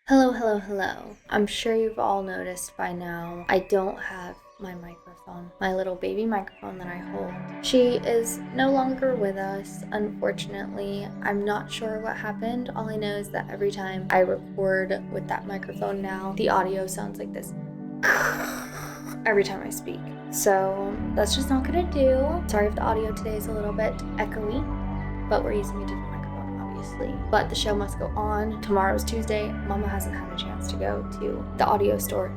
Hello, hello, hello. I'm sure you've all noticed by now I don't have my microphone, my little baby microphone that I hold. She is no longer with us, unfortunately. I'm not sure what happened. All I know is that every time I record with that microphone now, the audio sounds like this every time I speak. So that's just not gonna do. Sorry if the audio today is a little bit echoey, but we're using a different microphone, obviously. But the show must go on. Tomorrow's Tuesday. Mama hasn't had a chance to go to the audio store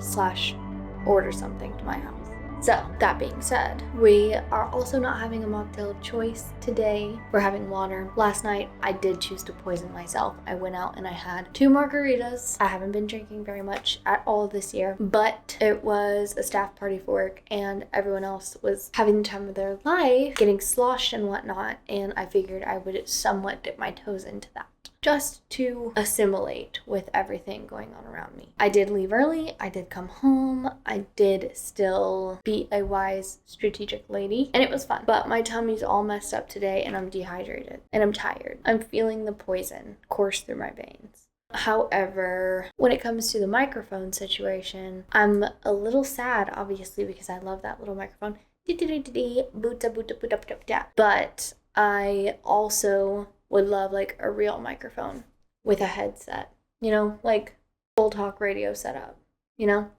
/ order something to my house. So, that being said, we are also not having a mocktail of choice today. We're having water. Last night, I did choose to poison myself. I went out and I had 2 margaritas. I haven't been drinking very much at all this year, but it was a staff party for work and everyone else was having the time of their life, getting sloshed and whatnot, and I figured I would somewhat dip my toes into that, just to assimilate with everything going on around me. I did leave early, I did come home, I did still be a wise, strategic lady, and it was fun. But my tummy's all messed up today, and I'm dehydrated, and I'm tired. I'm feeling the poison course through my veins. However, when it comes to the microphone situation, I'm a little sad, obviously, because I love that little microphone. But I also would love like a real microphone with a headset, like full talk radio setup,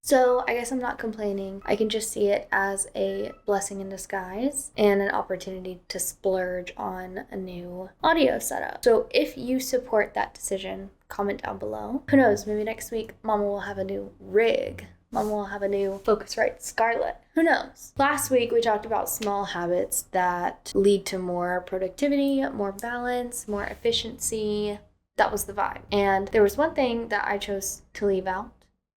So I guess I'm not complaining. I can just see it as a blessing in disguise and an opportunity to splurge on a new audio setup. So if you support that decision, comment down below. Who knows, maybe next week Mama will have a new rig. Mama will have a new Focusrite Scarlett. Who knows? Last week, we talked about small habits that lead to more productivity, more balance, more efficiency. That was the vibe. And there was one thing that I chose to leave out,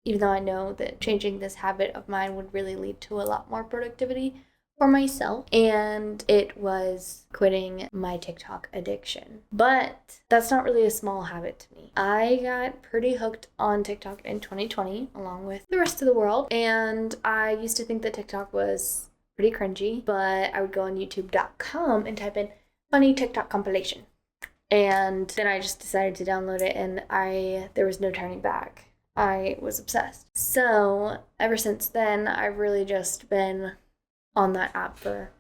even though I know that changing this habit of mine would really lead to a lot more productivity for myself, and it was quitting my TikTok addiction. But that's not really a small habit to me. I got pretty hooked on TikTok in 2020 along with the rest of the world, and I used to think that TikTok was pretty cringy, but I would go on youtube.com and type in funny TikTok compilation, and then I just decided to download it, and there was no turning back. I was obsessed. So ever since then, I've really just been on that app for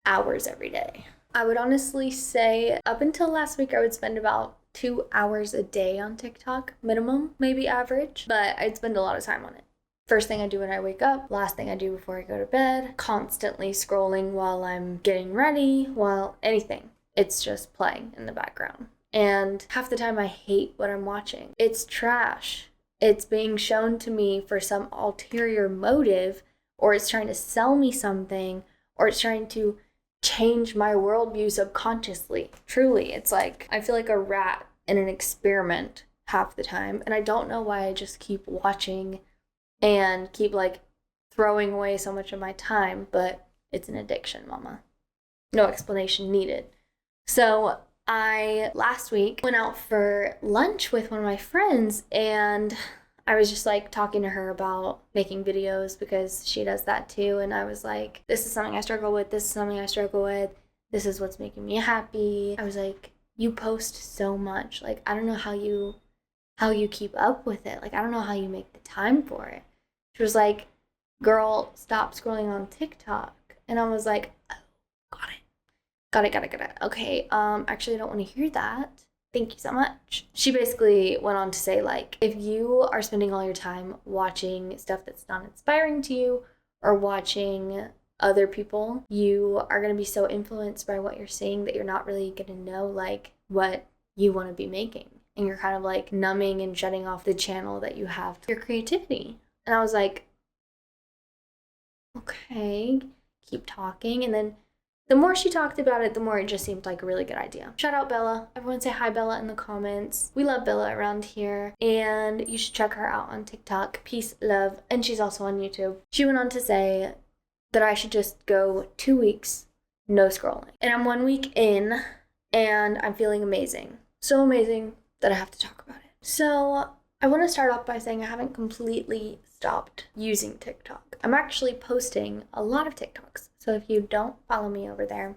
hours every day. I would honestly say up until last week, I would spend about 2 hours a day on TikTok, minimum, maybe average, but I'd spend a lot of time on it. First thing I do when I wake up, last thing I do before I go to bed, constantly scrolling while I'm getting ready, while anything. It's just playing in the background. And half the time I hate what I'm watching. It's trash. It's being shown to me for some ulterior motive, or it's trying to sell me something, or it's trying to change my worldview subconsciously. Truly, it's like I feel like a rat in an experiment half the time, and I don't know why I just keep watching and keep like throwing away so much of my time, but it's an addiction, mama. No explanation needed. So I last week went out for lunch with one of my friends, and I was just like talking to her about making videos because she does that too. And I was like, this is something I struggle with. This is something I struggle with. This is what's making me happy. I was like, you post so much. Like, I don't know how you keep up with it. Like, I don't know how you make the time for it. She was like, girl, stop scrolling on TikTok. And I was like, oh, got it. Got it. Okay, actually I don't want to hear that. Thank you so much. She basically went on to say, like, if you are spending all your time watching stuff that's not inspiring to you or watching other people, you are going to be so influenced by what you're seeing that you're not really going to know, like, what you want to be making. And you're kind of, like, numbing and shutting off the channel that you have to your creativity. And I was like, okay, keep talking. And then the more she talked about it, the more it just seemed like a really good idea. Shout out Bella. Everyone say hi Bella in the comments. We love Bella around here, and you should check her out on TikTok. Peace, love, and she's also on YouTube. She went on to say that I should just go 2 weeks, no scrolling. And I'm 1 week in, and I'm feeling amazing. So amazing that I have to talk about it. So I want to start off by saying I haven't completely stopped using TikTok. I'm actually posting a lot of TikToks. So if you don't follow me over there,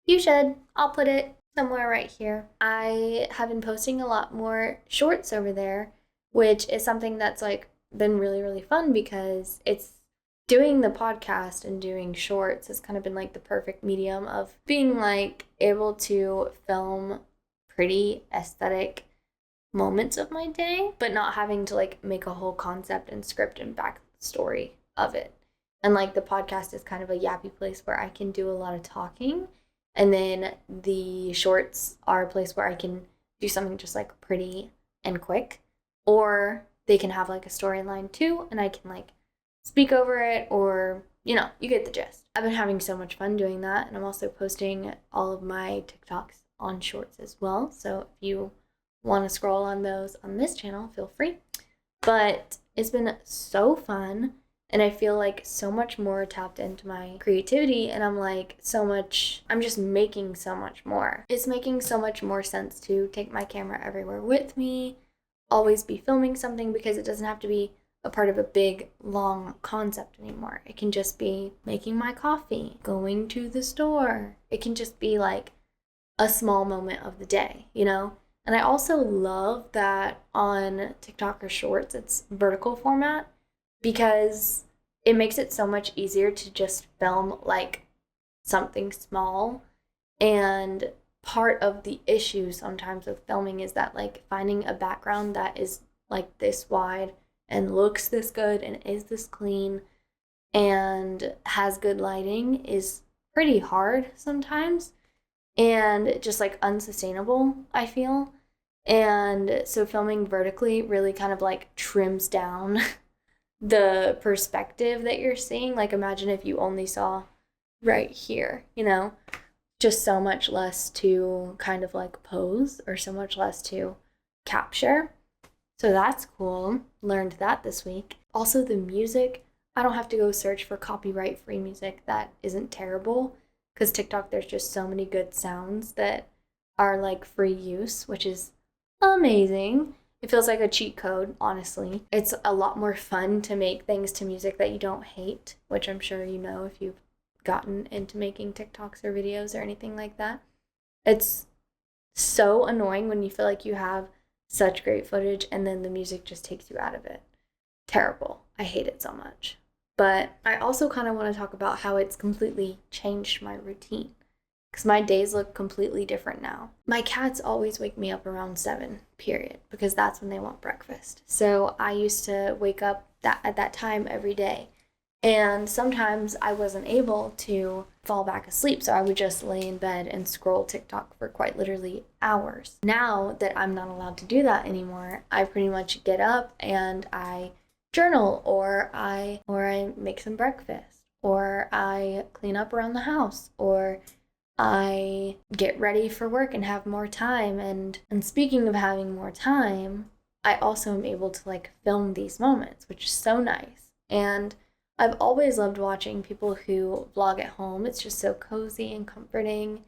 you should. I'll put it somewhere right here. I have been posting a lot more shorts over there, which is something that's like been really, really fun because it's doing the podcast and doing shorts has kind of been like the perfect medium of being like able to film pretty aesthetic moments of my day, but not having to like make a whole concept and script and backstory of it. And like the podcast is kind of a yappy place where I can do a lot of talking. And then the shorts are a place where I can do something just like pretty and quick. Or they can have like a storyline too, and I can like speak over it, or you get the gist. I've been having so much fun doing that, and I'm also posting all of my TikToks on shorts as well. So if you want to scroll on those on this channel, feel free. But it's been so fun, and I feel like so much more tapped into my creativity, and I'm just making so much more. It's making so much more sense to take my camera everywhere with me, always be filming something, because it doesn't have to be a part of a big, long concept anymore. It can just be making my coffee, going to the store. It can just be like a small moment of the day, And I also love that on TikTok or Shorts, it's vertical format, because it makes it so much easier to just film like something small. And part of the issue sometimes with filming is that like finding a background that is like this wide and looks this good and is this clean and has good lighting is pretty hard sometimes, and just like unsustainable, I feel. And so filming vertically really kind of like trims down the perspective that you're seeing. Like imagine if you only saw right here, just so much less to kind of like pose, or so much less to capture. So that's cool. Learned that this week. Also the music, I don't have to go search for copyright free music that isn't terrible, because TikTok, there's just so many good sounds that are like free use, which is amazing. It feels like a cheat code, honestly. It's a lot more fun to make things to music that you don't hate, which I'm sure you know if you've gotten into making TikToks or videos or anything like that. It's so annoying when you feel like you have such great footage and then the music just takes you out of it. Terrible. I hate it so much. But I also kind of want to talk about how it's completely changed my routine, because my days look completely different now. My cats always wake me up around 7, period, because that's when they want breakfast. So I used to wake up at that time every day. And sometimes I wasn't able to fall back asleep, so I would just lay in bed and scroll TikTok for quite literally hours. Now that I'm not allowed to do that anymore, I pretty much get up and I journal, or I make some breakfast, or I clean up around the house, or I get ready for work and have more time. And speaking of having more time, I also am able to like film these moments, which is so nice. And I've always loved watching people who vlog at home. It's just so cozy and comforting.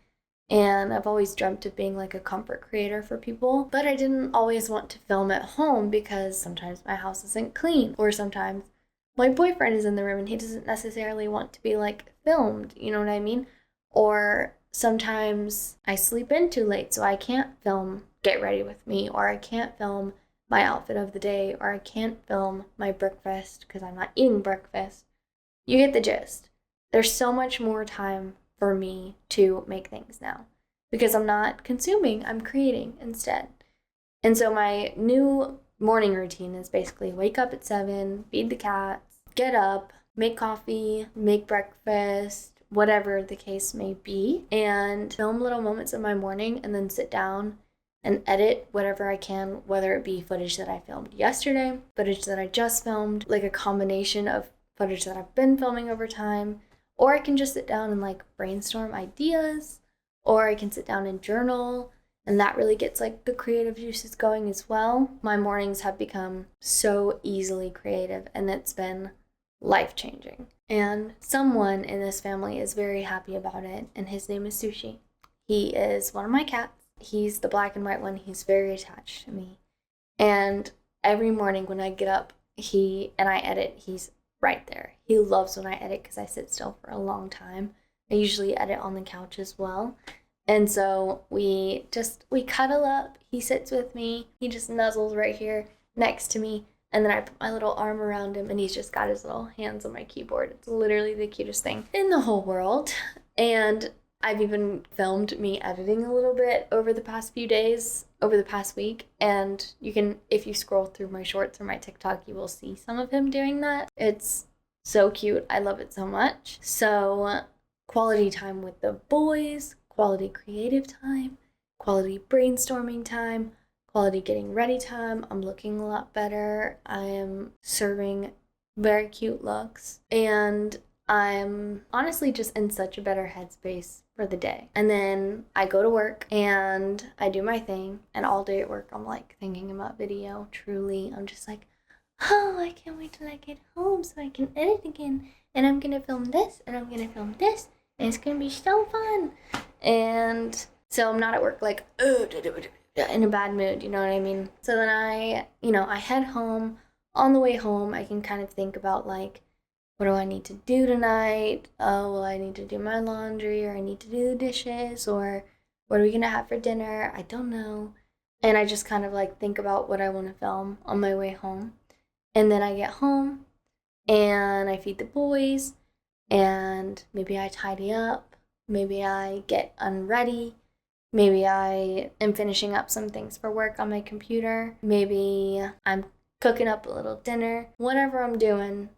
And I've always dreamt of being like a comfort creator for people. But I didn't always want to film at home because sometimes my house isn't clean, or sometimes my boyfriend is in the room and he doesn't necessarily want to be like filmed, you know what I mean? Or sometimes I sleep in too late, so I can't film Get Ready With Me, or I can't film my outfit of the day, or I can't film my breakfast because I'm not eating breakfast. You get the gist. There's so much more time for me to make things now, because I'm not consuming, I'm creating instead. And so my new morning routine is basically wake up at 7, feed the cats, get up, make coffee, make breakfast, whatever the case may be, and film little moments of my morning, and then sit down and edit whatever I can, whether it be footage that I filmed yesterday, footage that I just filmed, like a combination of footage that I've been filming over time, or I can just sit down and like brainstorm ideas, or I can sit down and journal, and that really gets like the creative juices going as well. My mornings have become so easily creative, and it's been life-changing. And someone in this family is very happy about it, and his name is Sushi. He is one of my cats. He's the black and white one. He's very attached to me. And every morning when I get up, and I edit, he's right there. He loves when I edit because I sit still for a long time. I usually edit on the couch as well. And so we cuddle up. He sits with me. He just nuzzles right here next to me, and then I put my little arm around him, and he's just got his little hands on my keyboard. It's literally the cutest thing in the whole world. And I've even filmed me editing a little bit over the past few days, over the past week. And you can, if you scroll through my shorts or my TikTok, you will see some of him doing that. It's so cute. I love it so much. So quality time with the boys, quality creative time, quality brainstorming time, quality getting ready time. I'm looking a lot better. I am serving very cute looks. And I'm honestly just in such a better headspace for the day. And then I go to work and I do my thing. And all day at work, I'm like thinking about video. Truly, I'm just like, oh, I can't wait till I get home so I can edit again. And I'm going to film this and I'm going to film this. And it's going to be so fun. And so I'm not at work like, in a bad mood, you know what I mean? So then I head home. On the way home, I can kind of think about like, what do I need to do tonight? Oh, well, I need to do my laundry, or I need to do the dishes, or what are we gonna have for dinner? I don't know. And I just kind of like think about what I want to film on my way home. And then I get home and I feed the boys, and maybe I tidy up, maybe I get unready, maybe I am finishing up some things for work on my computer, maybe I'm cooking up a little dinner. Whatever I'm doing,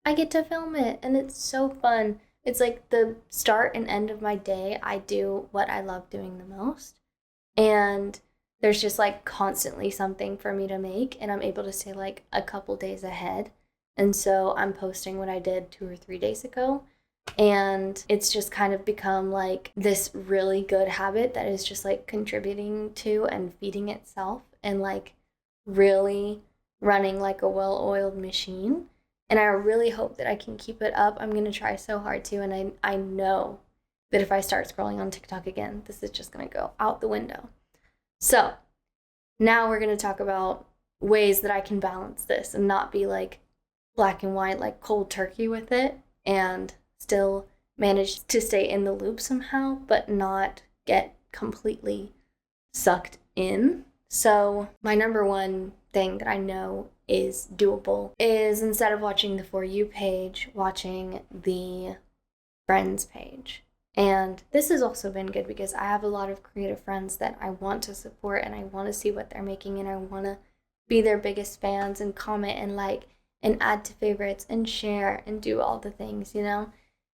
I get to film it, and it's so fun. It's like the start and end of my day. I do what I love doing the most, and there's just like constantly something for me to make, and I'm able to stay like a couple days ahead. And so I'm posting what I did 2 or 3 days ago, and it's just kind of become like this really good habit that is just like contributing to and feeding itself, and like really running like a well-oiled machine. And I really hope that I can keep it up. I'm going to try so hard to, and I know that if I start scrolling on TikTok again, this is just going to go out the window. So now we're going to talk about ways that I can balance this and not be like black and white, like cold turkey with it, and still manage to stay in the loop somehow, but not get completely sucked in. So my number one thing that I know is doable is, instead of watching the For You page, watching the Friends page. And this has also been good because I have a lot of creative friends that I want to support, and I want to see what they're making, and I want to be their biggest fans and comment and like and add to favorites and share and do all the things, you know?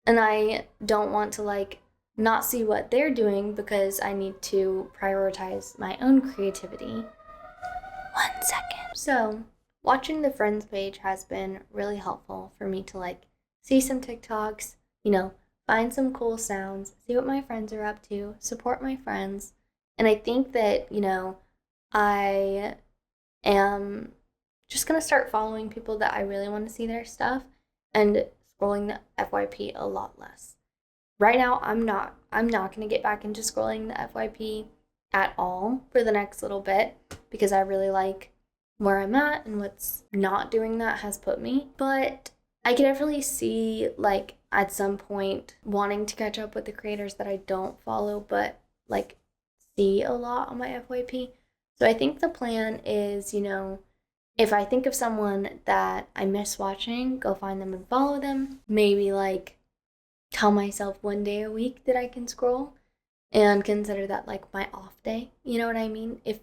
And I don't want to like not see what they're doing because I need to prioritize my own creativity. 1 second. So watching the Friends page has been really helpful for me to like see some TikToks, you know, find some cool sounds, see what my friends are up to, support my friends. And I think that, you know, I am just going to start following people that I really want to see their stuff and scrolling the FYP a lot less. Right now, I'm not going to get back into scrolling the FYP at all for the next little bit because I really like where I'm at and what's not doing that has put me. But I can definitely see like at some point wanting to catch up with the creators that I don't follow but like see a lot on my FYP. So I think the plan is, you know, if I think of someone that I miss watching, go find them and follow them. Maybe like tell myself 1 day a week that I can scroll and consider that like my off day. You know what I mean? If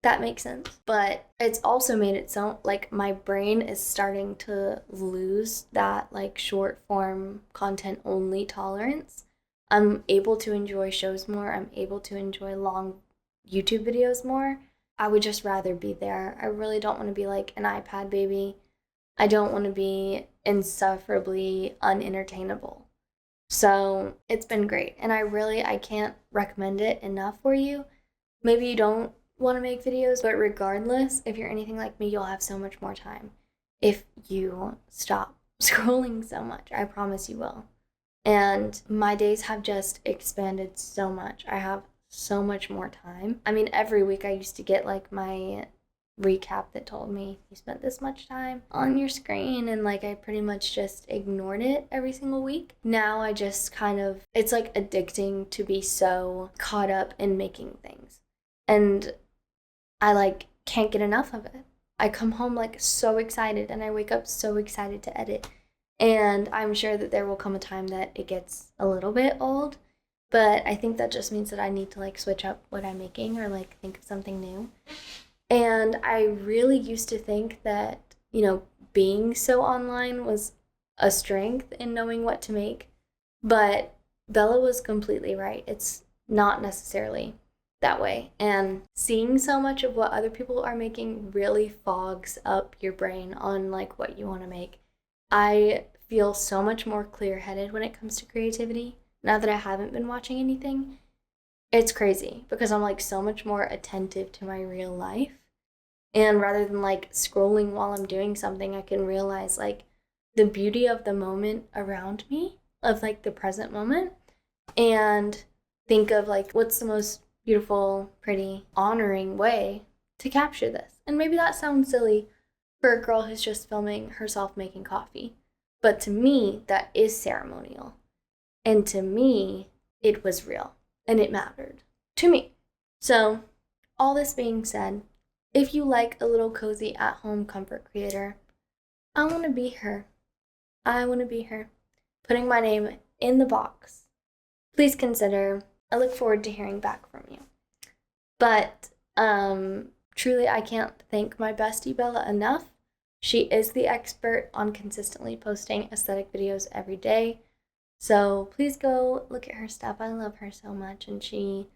that makes sense. But it's also made it so like my brain is starting to lose that like short form content only tolerance. I'm able to enjoy shows more. I'm able to enjoy long YouTube videos more. I would just rather be there. I really don't want to be like an iPad baby. I don't want to be insufferably unentertainable. So it's been great. And I can't recommend it enough for you. Maybe you don't want to make videos, but regardless, if you're anything like me, you'll have so much more time if you stop scrolling so much. I promise you will. And my days have just expanded so much. I have so much more time. I mean, every week I used to get like my recap that told me you spent this much time on your screen, and like I pretty much just ignored it every single week. Now I just kind of, it's like addicting to be so caught up in making things. And I like can't get enough of it. I come home like so excited and I wake up so excited to edit. And I'm sure that there will come a time that it gets a little bit old, but I think that just means that I need to like switch up what I'm making or like think of something new. And I really used to think that, being so online was a strength in knowing what to make, but Bella was completely right. It's not necessarily that way. And seeing so much of what other people are making really fogs up your brain on like what you want to make. I feel so much more clear-headed when it comes to creativity now that I haven't been watching anything. It's crazy because I'm like so much more attentive to my real life. And rather than like scrolling while I'm doing something, I can realize like the beauty of the moment around me, of like the present moment, and think of like what's the most beautiful, pretty, honoring way to capture this. And maybe that sounds silly for a girl who's just filming herself making coffee, but to me, that is ceremonial. And to me, it was real and it mattered to me. So, all this being said, if you like a little cozy at home comfort creator, I want to be her. I want to be her. Putting my name in the box. Please consider. I look forward to hearing back from you. But truly, I can't thank my bestie Bella enough. She is the expert on consistently posting aesthetic videos every day. So please go look at her stuff. I love her so much, and she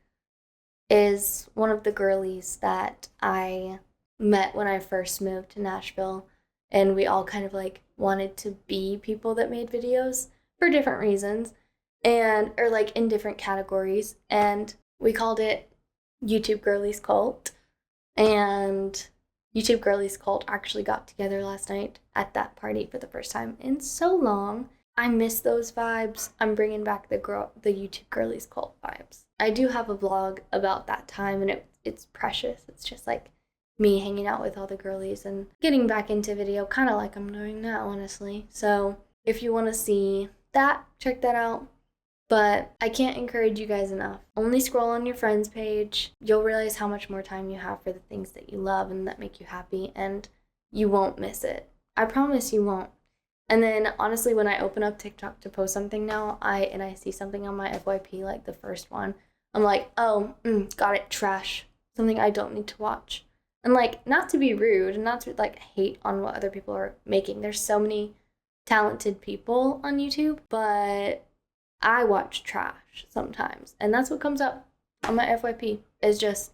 is one of the girlies that I met when I first moved to Nashville, and we all kind of like wanted to be people that made videos for different reasons and or like in different categories, and we called it YouTube Girlies Cult. And YouTube Girlies Cult actually got together last night at that party for the first time in so long. I miss those vibes. I'm bringing back the YouTube Girlies Cult vibes. I do have a vlog about that time, and it's precious. It's just like me hanging out with all the girlies and getting back into video, kind of like I'm doing now, honestly. So if you want to see that, check that out. But I can't encourage you guys enough. Only scroll on your friends' page. You'll realize how much more time you have for the things that you love and that make you happy, and you won't miss it. I promise you won't. And then honestly, when I open up TikTok to post something now, I see something on my FYP, like the first one, I'm like, oh, got it, trash. Something I don't need to watch. And like, not to be rude and not to like hate on what other people are making. There's so many talented people on YouTube, but I watch trash sometimes. And that's what comes up on my FYP. Is just,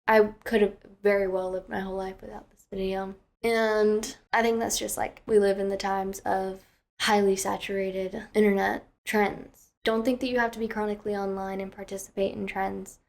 I could have very well lived my whole life without this video. And I think that's just like, we live in the times of highly saturated internet trends. Don't think that you have to be chronically online and participate in trends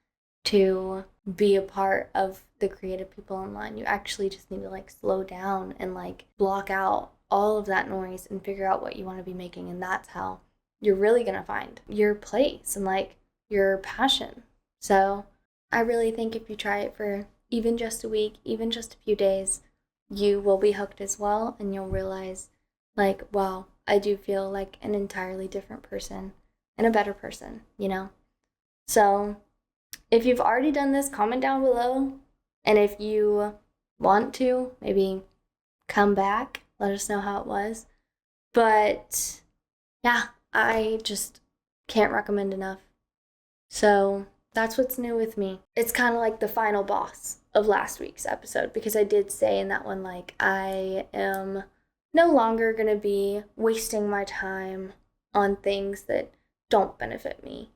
to be a part of the creative people online. You actually just need to like slow down and like block out all of that noise and figure out what you want to be making. And that's how you're really going to find your place and like your passion. So I really think if you try it for even just a week, even just a few days, you will be hooked as well, and you'll realize like, wow, I do feel like an entirely different person and a better person, So if you've already done this, comment down below. And if you want to, maybe come back, let us know how it was. But yeah, I just can't recommend enough. So that's what's new with me. It's kind of like the final boss of last week's episode, because I did say in that one, like, I am no longer going to be wasting my time on things that don't benefit me.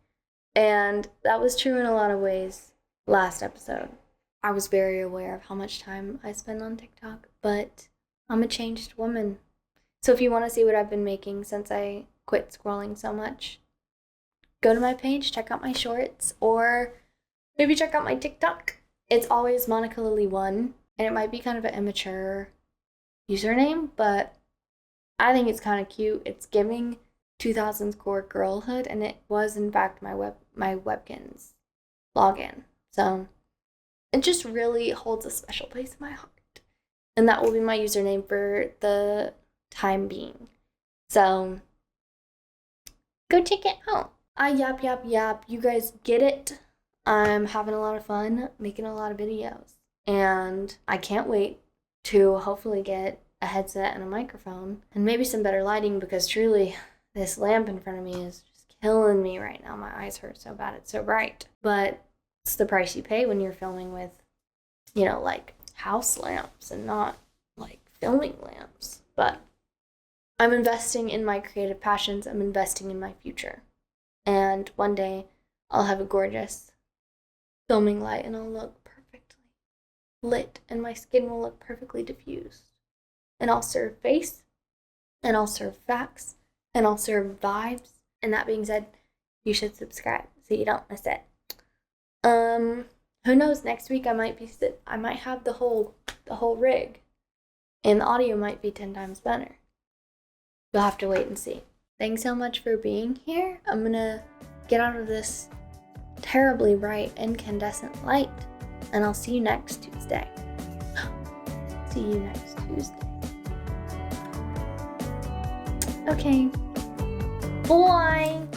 And that was true in a lot of ways last episode. I was very aware of how much time I spend on TikTok, but I'm a changed woman. So if you want to see what I've been making since I quit scrolling so much, go to my page, check out my shorts, or maybe check out my TikTok. It's always Monica Lily 1, and it might be kind of an immature username, but I think it's kind of cute. It's giving 2000s core girlhood, and it was in fact my Webkins login. So it just really holds a special place in my heart, and that will be my username for the time being. So go check it out. I yap. You guys get it. I'm having a lot of fun making a lot of videos, And I can't wait to hopefully get a headset and a microphone and maybe some better lighting, because truly this lamp in front of me is just killing me right now. My eyes hurt so bad. It's so bright. But it's the price you pay when you're filming with, like house lamps and not like filming lamps. But I'm investing in my creative passions. I'm investing in my future. And one day I'll have a gorgeous filming light and I'll look perfectly lit and my skin will look perfectly diffused. And I'll serve face and I'll serve facts and I'll serve vibes. And that being said, you should subscribe so you don't miss it. Who knows, next week I might have the whole rig and the audio might be 10 times better. You'll have to wait and see. Thanks so much for being here. I'm gonna get out of this terribly bright incandescent light and I'll see you next Tuesday. See you next Tuesday. Okay. Bye.